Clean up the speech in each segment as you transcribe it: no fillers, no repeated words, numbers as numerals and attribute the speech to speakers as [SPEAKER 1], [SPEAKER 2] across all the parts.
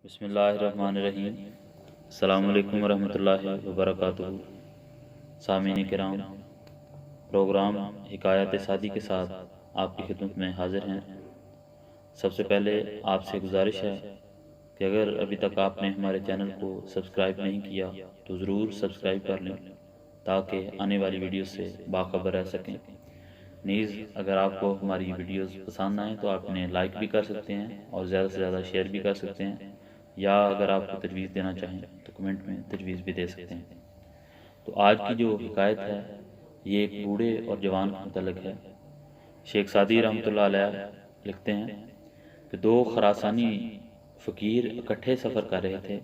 [SPEAKER 1] بسم اللہ الرحمن الرحیم۔ السلام علیکم ورحمۃ اللہ وبرکاتہ۔ سامعین کرام، پروگرام حکایت سعدی کے ساتھ آپ کی خدمت میں حاضر ہیں۔ سب سے پہلے آپ سے گزارش ہے کہ اگر ابھی تک آپ نے ہمارے چینل کو سبسکرائب نہیں کیا تو ضرور سبسکرائب کر لیں تاکہ آنے والی ویڈیوز سے باخبر رہ سکیں۔ نیز اگر آپ کو ہماری ویڈیوز پسند آئیں تو آپ انہیں لائک بھی کر سکتے ہیں اور زیادہ سے زیادہ شیئر بھی کر سکتے ہیں، یا اگر آپ کو تجویز دینا چاہیں تو کمنٹ میں تجویز بھی دے سکتے ہیں۔ تو آج کی جو حکایت ہے یہ ایک بوڑھے اور جوان کے متعلق ہے۔ شیخ سعدی رحمۃ اللہ علیہ لکھتے ہیں کہ دو خراسانی فقیر اکٹھے سفر کر رہے تھے۔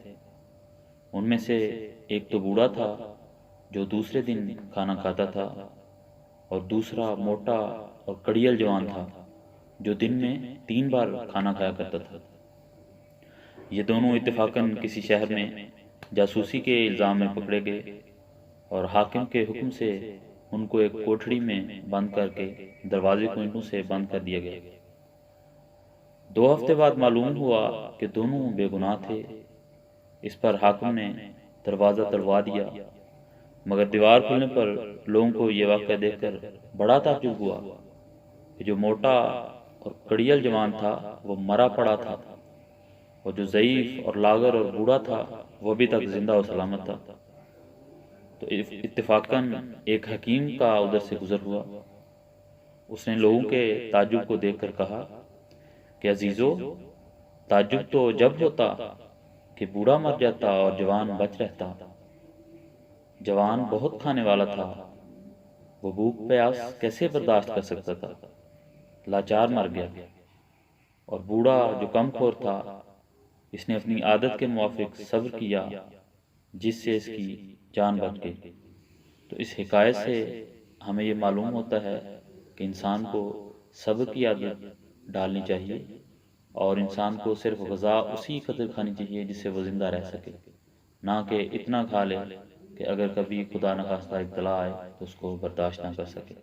[SPEAKER 1] ان میں سے ایک تو بوڑھا تھا جو دوسرے دن کھانا کھاتا تھا، اور دوسرا موٹا اور کڑیل جوان تھا جو دن میں 3 بار کھانا کھایا کرتا تھا۔ یہ دونوں اتفاقاً کسی شہر میں جاسوسی کے الزام میں پکڑے گئے اور حاکم کے حکم سے ان کو ایک کوٹھڑی میں بند کر کے دروازے کو اینٹوں سے بند کر دیا گیا۔ 2 ہفتے بعد معلوم ہوا کہ دونوں بے گناہ تھے۔ اس پر حاکم نے دروازہ تڑوا دیا، مگر دیوار کھلنے پر لوگوں کو یہ واقعہ دیکھ کر بڑا تعجب ہوا کہ جو موٹا اور کڑیل جوان تھا وہ مرا پڑا تھا، اور جو ضعیف اور لاغر اور بوڑھا تھا وہ ابھی تک زندہ و سلامت تھا۔ تو اتفاقاً ایک حکیم کا ادھر سے گزر ہوا۔ اس نے لوگوں کے تعجب کو دیکھ کر کہا کہ عزیزو، تعجب تو جب ہوتا کہ بوڑھا مر جاتا اور جوان بچ رہتا۔ جوان بہت کھانے والا تھا، وہ بھوک پیاس کیسے برداشت کر سکتا تھا، لاچار مر گیا۔ اور بوڑھا جو کم خور تھا، اس نے اپنی عادت کے موافق صبر کیا، جس سے اس کی جان بچ گئی۔ تو اس حکایت سے ہمیں یہ معلوم ہوتا ہے کہ انسان کو صبر کی عادت ڈالنی چاہیے، اور انسان کو صرف غذا اسی قدر کھانی چاہیے جس سے وہ زندہ رہ سکے، نہ کہ اتنا کھا لے کہ اگر کبھی خدا نخواستہ ابتلا آئے تو اس کو برداشت نہ کر سکے۔